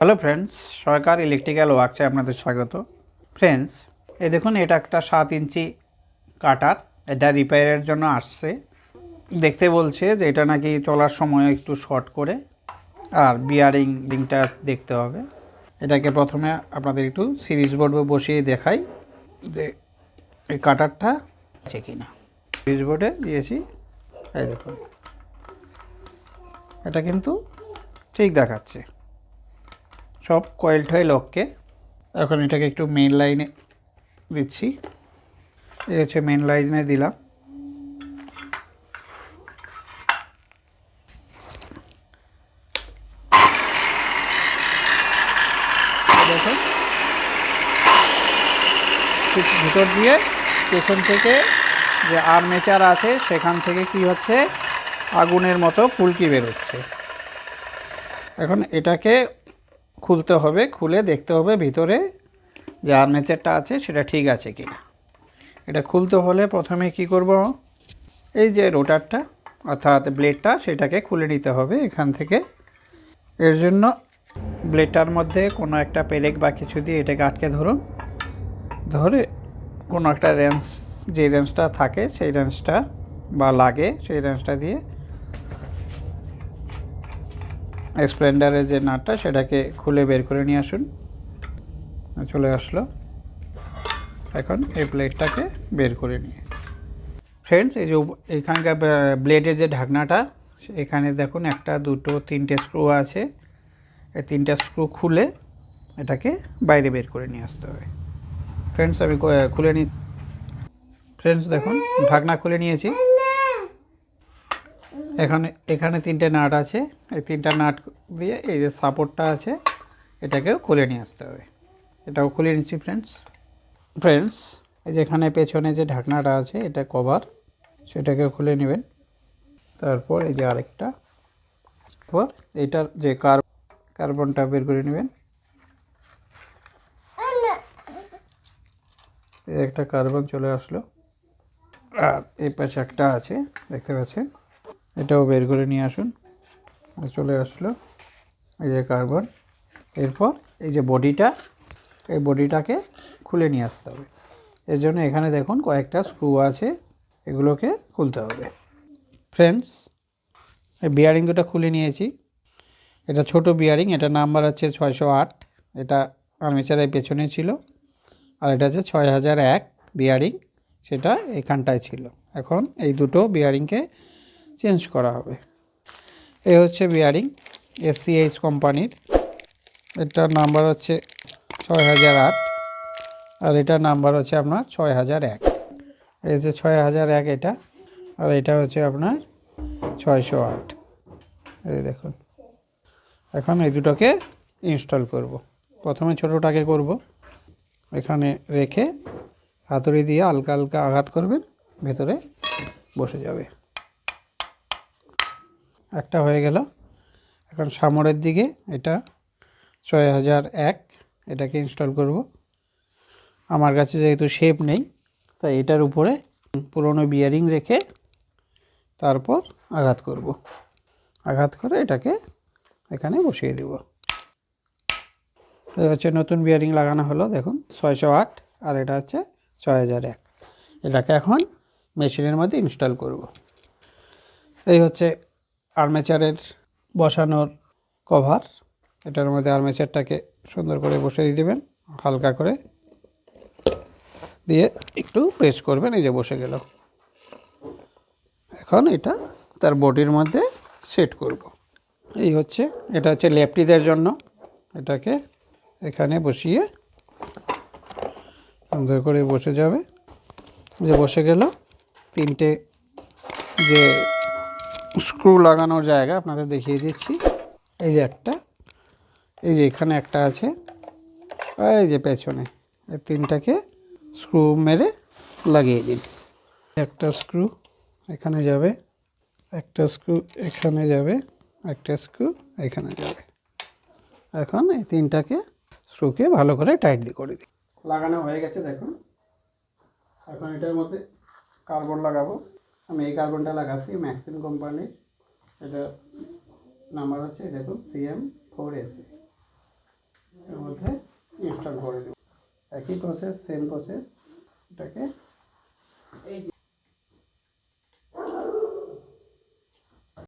Hello friends, সরকার electrical ওয়ার্কসে আপনাদের স্বাগত। Friends, এই দেখুন, এটা একটা 7 ইঞ্চি কাটার। এটা রিপেয়ারের জন্য আসছে। দেখতে বলছে যে এটা নাকি চলার সময় একটু শর্ট করে, আর বিয়ারিংটা দেখতে হবে। এটাকে প্রথমে আপনাদের একটু সিরিজ বোর্ডে বসিয়ে দেখাই যে এই কাটারটা আছে কি না। সিরিজ বোর্ডে দিয়েছি, এই দেখুন, এটা কিন্তু ঠিক দেখাচ্ছে, সব কয়েল টয়েল ওকে। এখন এটাকে একটু মেন লাইনে দিচ্ছি। এই হচ্ছে মেন লাইনে দিলাম। দেখুন, ভিতর দিয়ে পেছন থেকে যে আর্মেচার আছে সেখান থেকে কি হচ্ছে, আগুনের মতো ফুলকি বেরোচ্ছে। এখন এটাকে খুলতে হবে, খুলে দেখতে হবে ভিতরে যে আর্মেচারটা আছে সেটা ঠিক আছে কিনা। এটা খুলতে হলে প্রথমে কি করব, এই যে রোটারটা অর্থাৎ ব্লেডটা সেটাকে খুলে নিতে হবে এখান থেকে। এর জন্য ব্লেডটার মধ্যে কোনো একটা পেরেক বা কিছু দিয়ে এটাকে আটকে ধরুন। ধরে কোনো একটা রেঞ্জ, যে রেঞ্জটা থাকে সেই রেঞ্জটা বা লাগে সেই রেঞ্জটা দিয়ে স্প্লেন্ডারের যে নাটটা সেটাকে খুলে বের করে নিয়ে আসুন। চলে আসলো। এখন এই প্লেটটাকে বের করে নিয়ে ফ্রেন্ডস, এই যে এখানকার ব্লেডের যে ঢাকনাটা, এখানে দেখুন 1 2 3টে স্ক্রু আছে। এই 3টা স্ক্রু খুলে এটাকে বাইরে বের করে নিয়ে আসতে হবে। ফ্রেন্ডস, আমি খুলে নিই। ফ্রেন্ডস দেখুন, ঢাকনা খুলে নিয়েছি। এখানে 3টে নাট আছে। এই 3টা নাট দিয়ে এই যে সাপোর্টটা আছে এটাকেও খুলে নিয়ে আসতে হবে। এটাও খুলে নিচ্ছি ফ্রেন্ডস, এই যে এখানে পেছনে যে ঢাকনাটা আছে এটা কভার, সেটাকে খুলে নেবেন। তারপর এই যে আরেকটা, তারপর এইটার যে কার্বনটা বের করে নেবেন। এই একটা কার্বন চলে আসলো। আর এই পাশে একটা আছে, দেখতে পাচ্ছেন, এটাও বের করে নিয়ে আসুন। চলে আসলো এই যে কার্বন। এরপর এই যে বডিটা, এই বডিটাকে খুলে নিয়ে আসতে হবে। এর জন্য এখানে দেখুন কয়েকটা স্ক্রু আছে, এগুলোকে খুলতে হবে। ফ্রেন্ডস, এই বিয়ারিং দুটো খুলে নিয়েছি। এটা ছোট বিয়ারিং, এটা নাম্বার হচ্ছে 608। এটা আর্মেচারের পেছনে ছিল। আর এটা হচ্ছে 6001 বিয়ারিং, সেটা এখানটায় ছিল। এখন এই দুটো বিয়ারিংকে চেঞ্জ করা হবে। এই হচ্ছে বিয়ারিং SCH কোম্পানির। এটার নাম্বার হচ্ছে 6008, আর এটার নাম্বার হচ্ছে আপনার 6001। এই হচ্ছে 6001 এটা, আর এটা হচ্ছে আপনার 608। এই দেখুন, এখন এই দুটোকে ইনস্টল করব। প্রথমে ছোটোটাকে করব। এখানে রেখে হাতুড়ি দিয়ে হালকা হালকা আঘাত করবেন, ভেতরে বসে যাবে। একটা হয়ে গেল। এখন সামনের দিকে এটা 6001, এটাকে ইনস্টল করব। আমার কাছে যেহেতু শেপ নেই, তাই এটার উপরে পুরনো বিয়ারিং রেখে তারপর আঘাত করব। আঘাত করে এটাকে এখানে বসিয়ে দেব। এই হচ্ছে নতুন বিয়ারিং লাগানো হলো, দেখুন 608, আর এটা হচ্ছে 6001। এটাকে এখন মেশিনের মধ্যে ইনস্টল করব। এই হচ্ছে আর্মেচারের বসানোর কভার। এটার মধ্যে আর্মেচারটাকে সুন্দর করে বসিয়ে দেবেন, হালকা করে দিয়ে একটু প্রেস করবেন, এই যে বসে গেল। এখন এটা তার বডির মধ্যে সেট করব। এই হচ্ছে, এটা হচ্ছে লেফটিদের জন্য। এটাকে এখানে বসিয়ে সুন্দর করে বসে যাবে। যে বসে গেল। 3টে যে স্ক্রু লাগানোর জায়গা আপনাদের দেখিয়ে দিচ্ছি। এই যে একটা, এই যে এখানে একটা আছে, এই যে পেছনে, এই 3টাকে স্ক্রু মেরে লাগিয়ে দিন। একটা স্ক্রু এখানে যাবে, একটা স্ক্রু এখানে যাবে, একটা স্ক্রু এখানে যাবে। এখন এই 3টাকে স্ক্রুকে ভালো করে টাইট করে দিই। লাগানো হয়ে গেছে দেখুন। এখন এটার মধ্যে কার্বন লাগাবো। আমি এই কার্বনটা লাগাচ্ছি ম্যাক্সিম কোম্পানির। এটা নাম্বার হচ্ছে দেখুন CM4AC। ভরে দেবো। একই প্রসেস, সেম প্রসেস, এটাকে